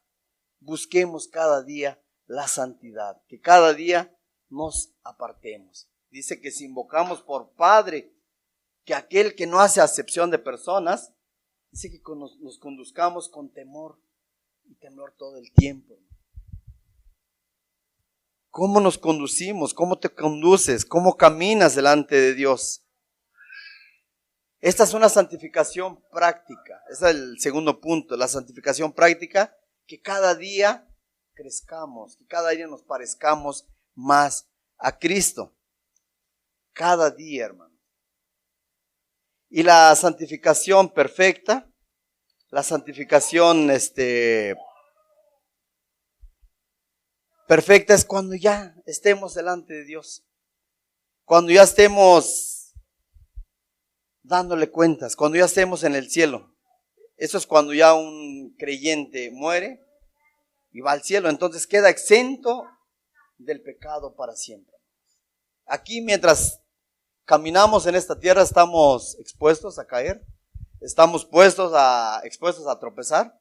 Busquemos cada día la santidad, que cada día nos apartemos. Dice que si invocamos por Padre, que aquel que no hace acepción de personas, dice que nos conduzcamos con temor y temblor todo el tiempo. ¿Cómo nos conducimos? ¿Cómo te conduces? ¿Cómo caminas delante de Dios? Esta es una santificación práctica. Ese es el segundo punto, la santificación práctica, que cada día crezcamos, que cada día nos parezcamos más a Cristo. Cada día, hermano. Y la santificación perfecta, la santificación perfecta es cuando ya estemos delante de Dios, cuando ya estemos dándole cuentas, cuando ya estemos en el cielo. Eso es cuando ya un creyente muere y va al cielo, entonces queda exento del pecado para siempre. Aquí mientras caminamos en esta tierra estamos expuestos a caer, estamos expuestos a tropezar,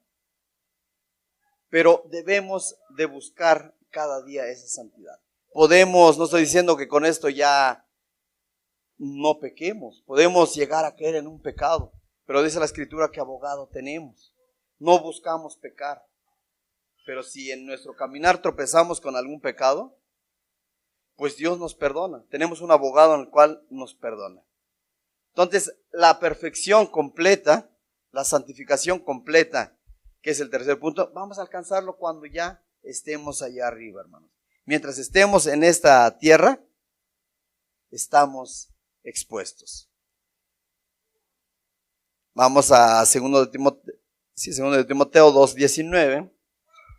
pero debemos de buscar cada día esa santidad. No estoy diciendo que con esto ya no pequemos, podemos llegar a caer en un pecado, pero dice la Escritura que abogado tenemos. No buscamos pecar, pero si en nuestro caminar tropezamos con algún pecado, pues Dios nos perdona. Tenemos un abogado en el cual nos perdona. Entonces, la perfección completa, la santificación completa, que es el tercer punto, vamos a alcanzarlo cuando ya estemos allá arriba, hermanos. Mientras estemos en esta tierra, estamos expuestos. Vamos a 2 de Timoteo 2:19.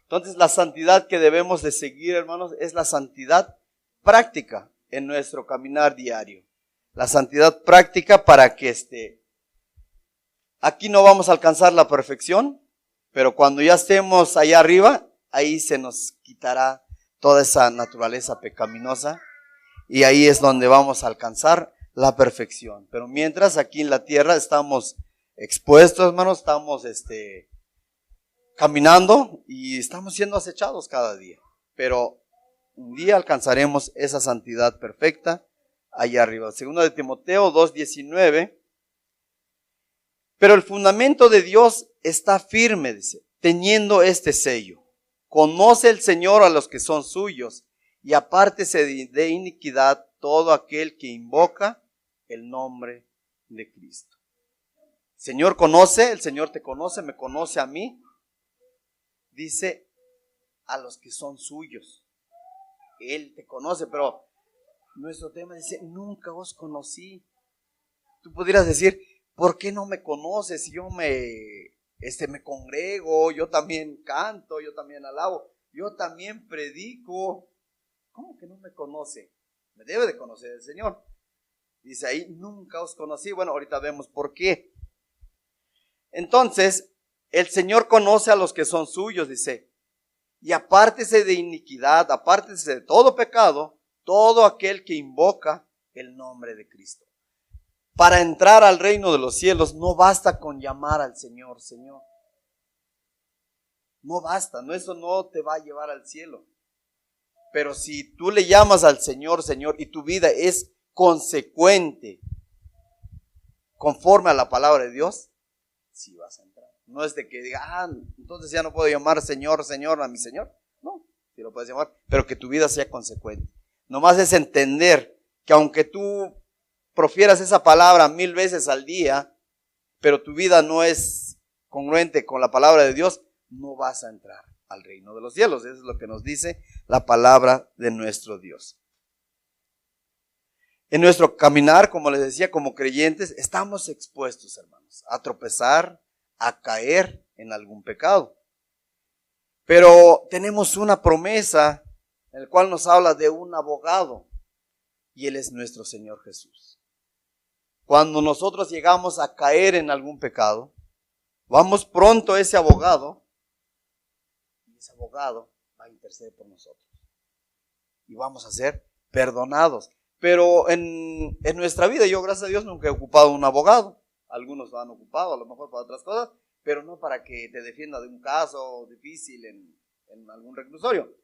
Entonces, la santidad que debemos de seguir, hermanos, es la santidad práctica en nuestro caminar diario. La santidad práctica para que aquí no vamos a alcanzar la perfección, pero cuando ya estemos allá arriba, ahí se nos quitará toda esa naturaleza pecaminosa y ahí es donde vamos a alcanzar la perfección. Pero mientras aquí en la tierra estamos expuestos, hermanos, estamos caminando y estamos siendo acechados cada día. Pero un día alcanzaremos esa santidad perfecta allá arriba. 2 de Timoteo 2:19. Pero el fundamento de Dios está firme, dice, teniendo este sello. Conoce el Señor a los que son suyos y apártese de iniquidad todo aquel que invoca el nombre de Cristo. El Señor te conoce, me conoce a mí. Dice a los que son suyos. Él te conoce, pero nuestro tema dice, nunca os conocí. Tú pudieras decir, ¿por qué no me conoces? Yo me congrego, yo también canto, yo también alabo, yo también predico. ¿Cómo que no me conoce? Me debe de conocer el Señor. Dice ahí, nunca os conocí. Bueno, ahorita vemos por qué. Entonces, el Señor conoce a los que son suyos, dice, y apártese de iniquidad, apártese de todo pecado, todo aquel que invoca el nombre de Cristo. Para entrar al reino de los cielos no basta con llamar al Señor, Señor. No basta, eso no te va a llevar al cielo. Pero si tú le llamas al Señor, Señor, y tu vida es consecuente, conforme a la palabra de Dios, sí vas a entrar. No es de que diga, entonces ya no puedo llamar Señor, Señor a mi Señor. No, sí lo puedes llamar, pero que tu vida sea consecuente. Nomás es entender que aunque tú profieras esa palabra 1000 veces al día, pero tu vida no es congruente con la palabra de Dios, no vas a entrar al reino de los cielos. Eso es lo que nos dice la palabra de nuestro Dios. En nuestro caminar, como les decía, como creyentes, estamos expuestos, hermanos, a tropezar, a caer en algún pecado. Pero tenemos una promesa en la cual nos habla de un abogado, y Él es nuestro Señor Jesús. Cuando nosotros llegamos a caer en algún pecado, vamos pronto a ese abogado, y ese abogado va a interceder por nosotros. Y vamos a ser perdonados. Pero en nuestra vida, yo gracias a Dios nunca he ocupado un abogado. Algunos lo han ocupado, a lo mejor para otras cosas, pero no para que te defienda de un caso difícil en algún reclusorio.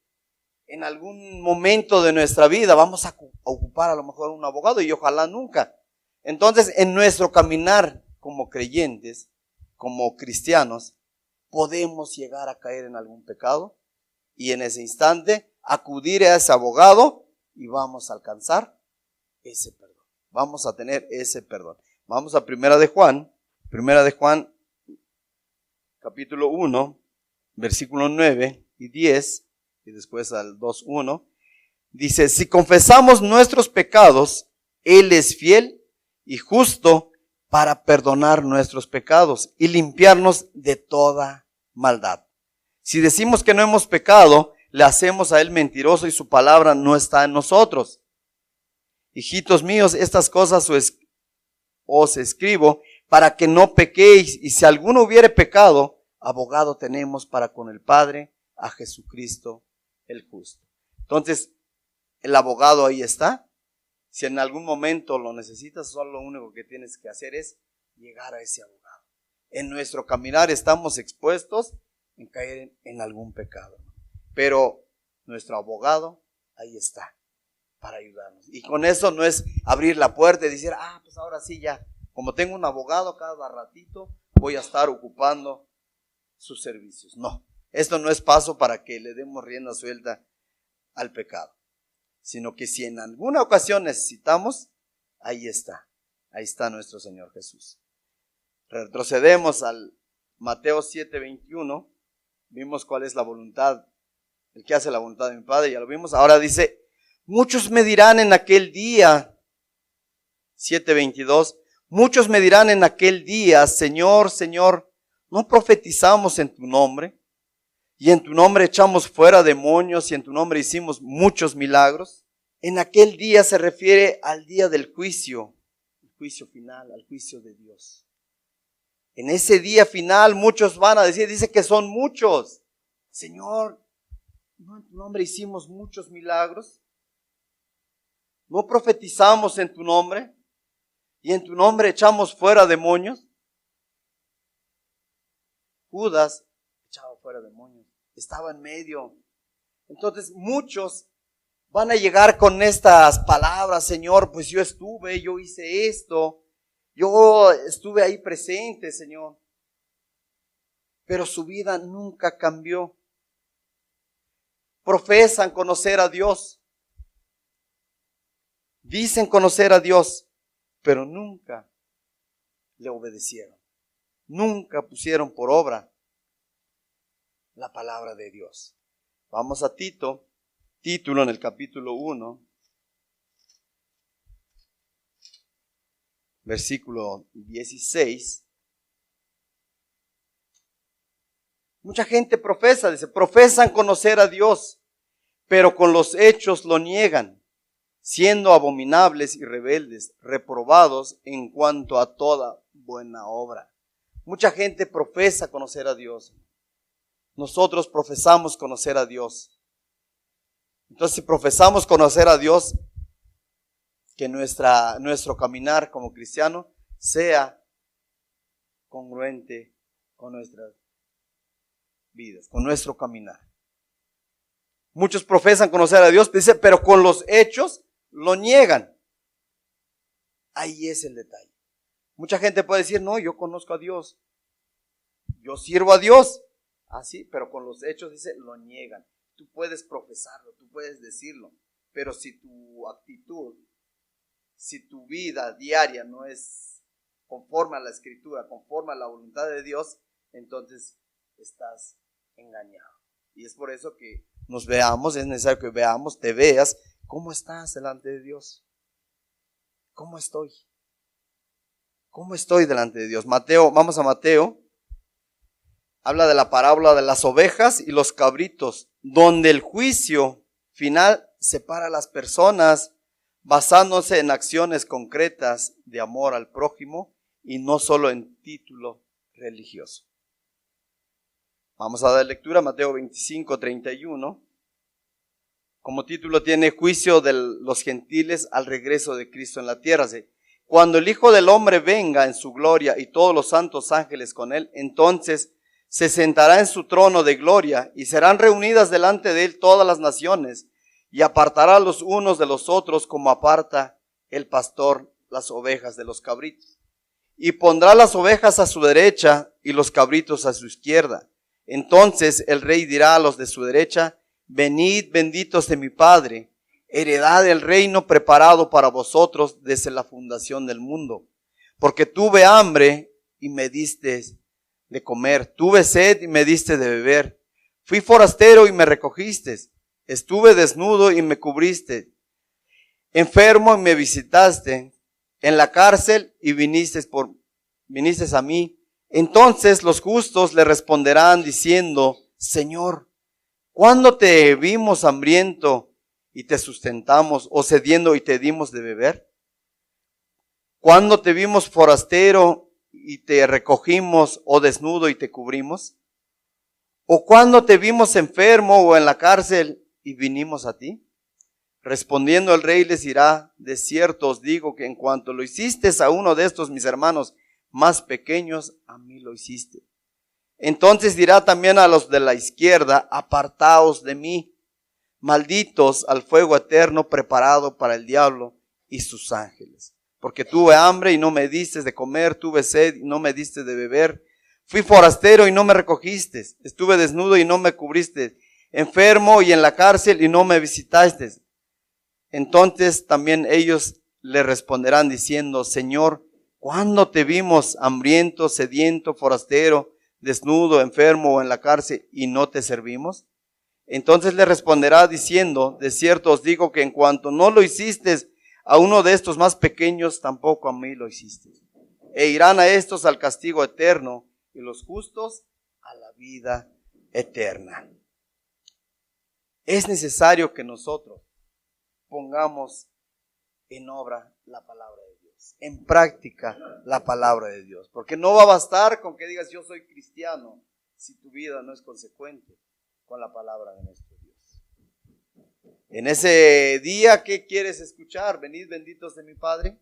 En algún momento de nuestra vida vamos a ocupar a lo mejor un abogado y ojalá nunca. Entonces, en nuestro caminar como creyentes, como cristianos, podemos llegar a caer en algún pecado y en ese instante acudir a ese abogado y vamos a alcanzar ese perdón. Vamos a tener ese perdón. Vamos a Primera de Juan, capítulo 1, versículo 9 y 10, y después al 2:1, dice, si confesamos nuestros pecados, Él es fiel y justo para perdonar nuestros pecados y limpiarnos de toda maldad. Si decimos que no hemos pecado, le hacemos a Él mentiroso y su palabra no está en nosotros. Hijitos míos, estas cosas os escribo para que no pequéis, y si alguno hubiere pecado, abogado tenemos para con el Padre, a Jesucristo el justo. Entonces, el abogado ahí está. Si en algún momento lo necesitas, solo lo único que tienes que hacer es llegar a ese abogado. en nuestro caminar estamos expuestos en caer en algún pecado. Pero nuestro abogado ahí está para ayudarnos. Y con eso no es abrir la puerta y decir, pues ahora sí ya, como tengo un abogado cada ratito, voy a estar ocupando sus servicios. No, esto no es paso para que le demos rienda suelta al pecado, sino que si en alguna ocasión necesitamos, ahí está nuestro Señor Jesús. Retrocedemos al Mateo 7:21, vimos cuál es la voluntad, el que hace la voluntad de mi Padre, ya lo vimos. Ahora dice, muchos me dirán en aquel día, 7:22, muchos me dirán en aquel día, Señor, Señor, ¿no profetizamos en tu nombre? Y en tu nombre echamos fuera demonios y en tu nombre hicimos muchos milagros. En aquel día se refiere al día del juicio, el juicio final, al juicio de Dios. En ese día final muchos van a decir, dice que son muchos. Señor, ¿no en tu nombre hicimos muchos milagros? ¿No profetizamos en tu nombre? ¿Y en tu nombre echamos fuera demonios? Judas echaba fuera demonios, estaba en medio. Entonces muchos van a llegar con estas palabras, Señor, pues yo estuve, yo hice esto, yo estuve ahí presente, Señor. Pero su vida nunca cambió. Profesan conocer a Dios. Dicen conocer a Dios, pero nunca le obedecieron. Nunca pusieron por obra la palabra de Dios. Vamos a Tito, título en el capítulo 1, versículo 16. Mucha gente profesan conocer a Dios, pero con los hechos lo niegan, siendo abominables y rebeldes, reprobados en cuanto a toda buena obra. Mucha gente profesa conocer a Dios. Nosotros profesamos conocer a Dios. Entonces, si profesamos conocer a Dios, que nuestro caminar como cristiano sea congruente con nuestras vidas, con nuestro caminar. Muchos profesan conocer a Dios, dice, pero con los hechos lo niegan. Ahí es el detalle. Mucha gente puede decir, no, yo conozco a Dios, yo sirvo a Dios, así, pero con los hechos, dice, lo niegan. Tú puedes profesarlo, tú puedes decirlo, pero si tu actitud, si tu vida diaria no es conforme a la Escritura, conforme a la voluntad de Dios, entonces estás engañado. Y es por eso que nos veamos, es necesario que veamos, te veas, cómo estás delante de Dios. ¿Cómo estoy? ¿Cómo estoy delante de Dios? Mateo, vamos a Mateo. Habla de la parábola de las ovejas y los cabritos, donde el juicio final separa a las personas basándose en acciones concretas de amor al prójimo y no solo en título religioso. Vamos a dar lectura a Mateo 25:31. Como título tiene juicio de los gentiles al regreso de Cristo en la tierra. Cuando el Hijo del Hombre venga en su gloria y todos los santos ángeles con él, entonces se sentará en su trono de gloria y serán reunidas delante de él todas las naciones y apartará los unos de los otros como aparta el pastor las ovejas de los cabritos. Y pondrá las ovejas a su derecha y los cabritos a su izquierda. Entonces el rey dirá a los de su derecha, venid benditos de mi Padre, heredad del reino preparado para vosotros desde la fundación del mundo. Porque tuve hambre y me diste de comer, tuve sed y me diste de beber, fui forastero y me recogiste, estuve desnudo y me cubriste, enfermo y me visitaste, en la cárcel y viniste a mí. Entonces los justos le responderán diciendo, Señor, ¿cuándo te vimos hambriento y te sustentamos, o sediento y te dimos de beber? ¿Cuándo te vimos forastero y te recogimos, o desnudo y te cubrimos? ¿O cuándo te vimos enfermo o en la cárcel y vinimos a ti? Respondiendo el rey les dirá, de cierto os digo que en cuanto lo hiciste a uno de estos mis hermanos más pequeños, a mí lo hiciste. Entonces dirá también a los de la izquierda, apartaos de mí, malditos al fuego eterno preparado para el diablo y sus ángeles. Porque tuve hambre y no me diste de comer, tuve sed y no me diste de beber, fui forastero y no me recogiste, estuve desnudo y no me cubriste, enfermo y en la cárcel y no me visitaste. Entonces también ellos le responderán diciendo, Señor, ¿cuándo te vimos hambriento, sediento, forastero, desnudo, enfermo o en la cárcel y no te servimos? Entonces le responderá diciendo, de cierto os digo que en cuanto no lo hiciste a uno de estos más pequeños, tampoco a mí lo hiciste. E irán a estos al castigo eterno y los justos a la vida eterna. Es necesario que nosotros pongamos en obra la palabra de Dios, en práctica la palabra de Dios, porque no va a bastar con que digas yo soy cristiano si tu vida no es consecuente con la palabra de nuestro Dios. En ese día, ¿qué quieres escuchar? Venid benditos de mi Padre.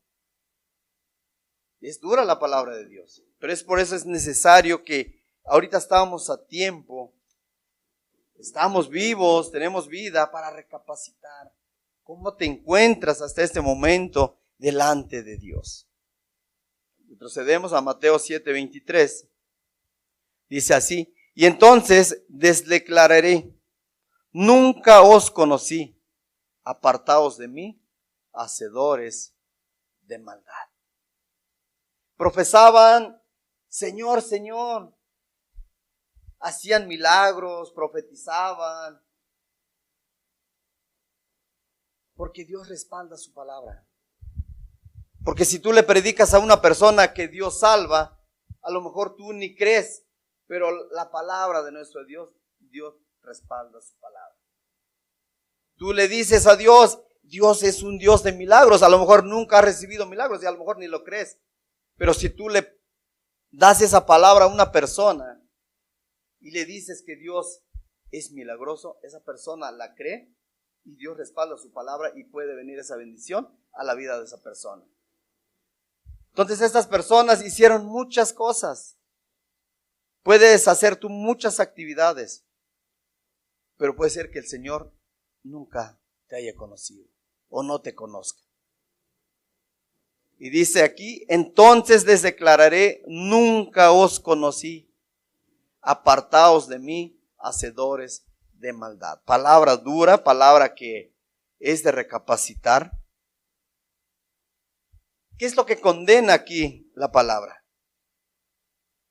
Es dura la palabra de Dios, pero es por eso es necesario que ahorita estamos a tiempo, estamos vivos, tenemos vida para recapacitar. ¿Cómo te encuentras hasta este momento delante de Dios? Retrocedemos a Mateo 7:23. Dice así, y entonces les declararé, nunca os conocí, apartaos de mí, hacedores de maldad. Profesaban, Señor, Señor, hacían milagros, profetizaban, porque Dios respalda su palabra. Porque si tú le predicas a una persona que Dios salva, a lo mejor tú ni crees, pero la palabra de nuestro Dios, Dios respalda su palabra. Tú le dices a Dios, Dios es un Dios de milagros, a lo mejor nunca has recibido milagros y a lo mejor ni lo crees. Pero si tú le das esa palabra a una persona y le dices que Dios es milagroso, esa persona la cree y Dios respalda su palabra y puede venir esa bendición a la vida de esa persona. Entonces estas personas hicieron muchas cosas. Puedes hacer tú muchas actividades, pero puede ser que el Señor nunca te haya conocido o no te conozca. Y dice aquí, entonces les declararé, nunca os conocí, apartaos de mí, hacedores de maldad. Palabra dura, palabra que es de recapacitar. ¿Qué es lo que condena aquí la palabra?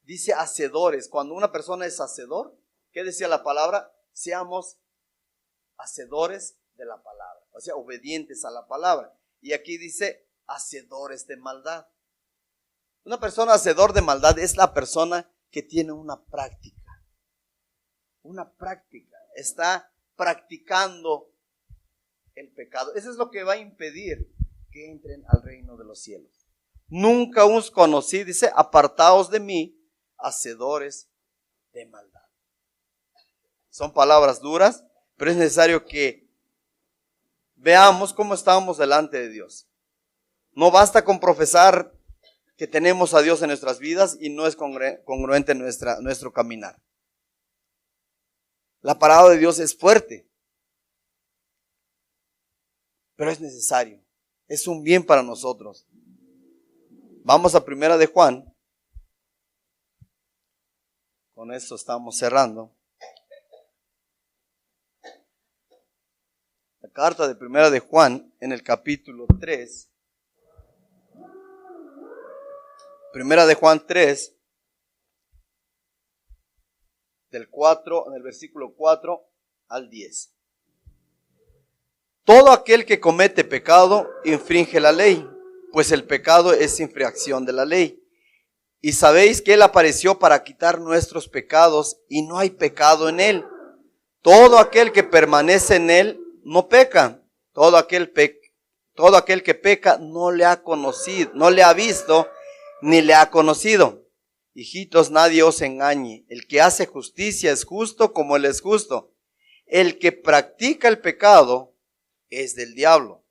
Dice hacedores. Cuando una persona es hacedor, ¿qué decía la palabra? Seamos hacedores de la palabra, o sea, obedientes a la palabra. Y aquí dice hacedores de maldad. Una persona hacedor de maldad es la persona que tiene una práctica. Una práctica. Está practicando el pecado. Eso es lo que va a impedir que entren al reino de los cielos. Nunca os conocí, dice, apartaos de mí, hacedores de maldad. Son palabras duras, pero es necesario que veamos cómo estamos delante de Dios. No basta con profesar que tenemos a Dios en nuestras vidas y no es congruente nuestro caminar. La palabra de Dios es fuerte, pero es necesario. Es un bien para nosotros. Vamos a Primera de Juan. Con esto estamos cerrando. La carta de Primera de Juan en el capítulo 3. Primera de Juan 3, del versículo 4 al 10. Todo aquel que comete pecado infringe la ley, pues el pecado es infracción de la ley. Y sabéis que Él apareció para quitar nuestros pecados y no hay pecado en Él. Todo aquel que permanece en Él no peca. Todo aquel que peca no le ha conocido, no le ha visto ni le ha conocido. Hijitos, nadie os engañe. El que hace justicia es justo como Él es justo. El que practica el pecado es del diablo,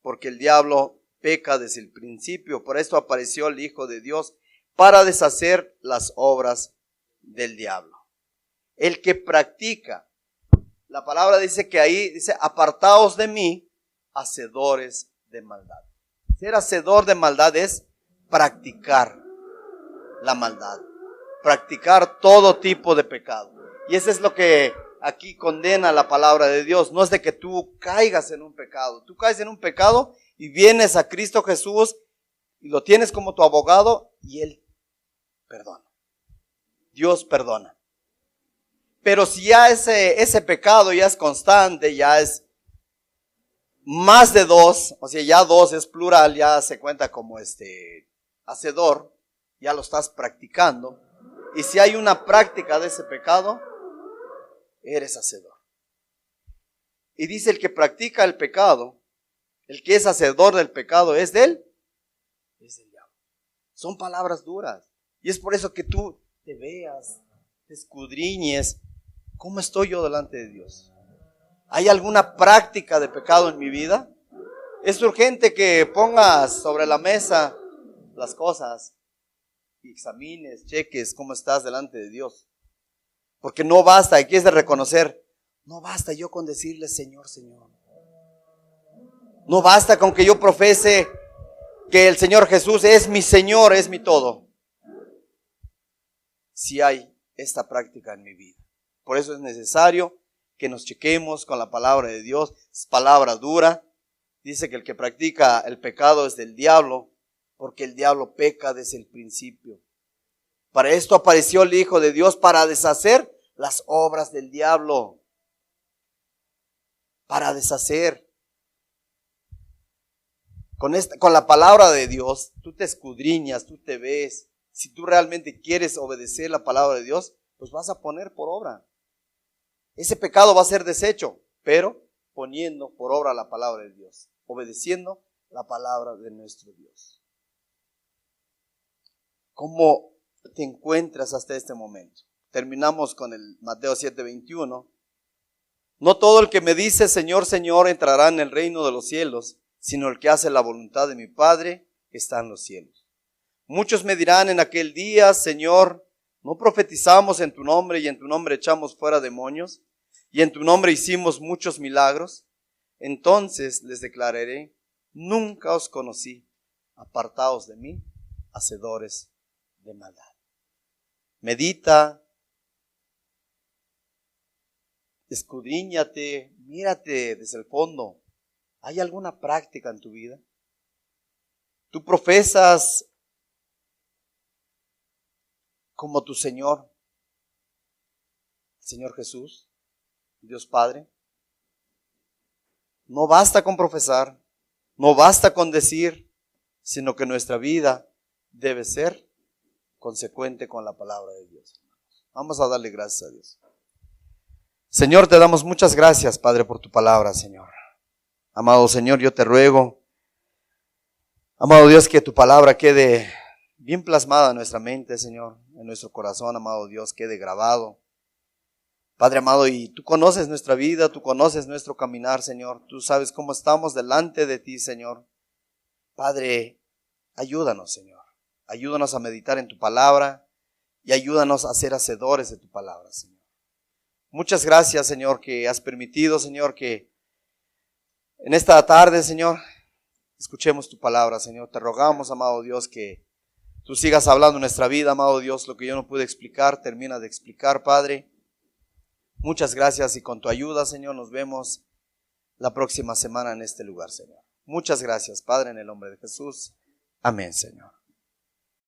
porque el diablo peca desde el principio. Por esto apareció el Hijo de Dios, para deshacer las obras del diablo. El que practica, la palabra dice que ahí dice, apartaos de mí, hacedores de maldad. Ser hacedor de maldad es practicar la maldad, practicar todo tipo de pecado. Y eso es lo que aquí condena la palabra de Dios. No es de que tú caigas en un pecado. Tú caes en un pecado y vienes a Cristo Jesús y lo tienes como tu abogado y Él perdona. Dios perdona. Pero si ya ese pecado ya es constante, ya es más de dos, o sea, ya dos es plural, ya se cuenta como hacedor, ya lo estás practicando. Y si hay una práctica de ese pecado, eres hacedor. Y dice, el que practica el pecado, el que es hacedor del pecado, es del diablo. Son palabras duras. Y es por eso que tú te veas, te escudriñes, ¿cómo estoy yo delante de Dios? ¿Hay alguna práctica de pecado en mi vida? Es urgente que pongas sobre la mesa las cosas y examines, cheques cómo estás delante de Dios. Porque no basta, aquí es de reconocer, no basta yo con decirle Señor, Señor. No basta con que yo profese que el Señor Jesús es mi Señor, es mi todo. Si hay esta práctica en mi vida. Por eso es necesario que nos chequemos con la palabra de Dios. Es palabra dura. Dice que el que practica el pecado es del diablo, porque el diablo peca desde el principio. Para esto apareció el Hijo de Dios, para deshacer las obras del diablo. Para deshacer. Con la palabra de Dios, tú te escudriñas, tú te ves. Si tú realmente quieres obedecer la palabra de Dios, pues vas a poner por obra. Ese pecado va a ser deshecho, pero poniendo por obra la palabra de Dios, obedeciendo la palabra de nuestro Dios. ¿Cómo te encuentras hasta este momento? Terminamos con el Mateo 7:21. No todo el que me dice Señor, Señor entrará en el reino de los cielos, sino el que hace la voluntad de mi Padre que está en los cielos. Muchos me dirán en aquel día, Señor, ¿no profetizamos en tu nombre y en tu nombre echamos fuera demonios? Y en tu nombre hicimos muchos milagros. Entonces les declararé, nunca os conocí, apartaos de mí, hacedores de maldad. Medita, escudriñate, mírate desde el fondo. ¿Hay alguna práctica en tu vida? ¿Tú profesas como tu Señor, el Señor Jesús, Dios Padre? No basta con profesar, no basta con decir, sino que nuestra vida debe ser consecuente con la palabra de Dios. Vamos a darle gracias a Dios. Señor, te damos muchas gracias, Padre, por tu palabra, Señor. Amado Señor, yo te ruego, amado Dios, que tu palabra quede bien plasmada en nuestra mente, Señor, en nuestro corazón, amado Dios, quede grabado. Padre amado, y tú conoces nuestra vida, tú conoces nuestro caminar, Señor. Tú sabes cómo estamos delante de ti, Señor. Padre, ayúdanos, Señor. Ayúdanos a meditar en tu palabra y ayúdanos a ser hacedores de tu palabra, Señor. Muchas gracias, Señor, que has permitido, Señor, que en esta tarde, Señor, escuchemos tu palabra, Señor. Te rogamos, amado Dios, que tú sigas hablando en nuestra vida, amado Dios. Lo que yo no pude explicar, termina de explicar, Padre. Muchas gracias y con tu ayuda, Señor, nos vemos la próxima semana en este lugar, Señor. Muchas gracias, Padre, en el nombre de Jesús. Amén, Señor.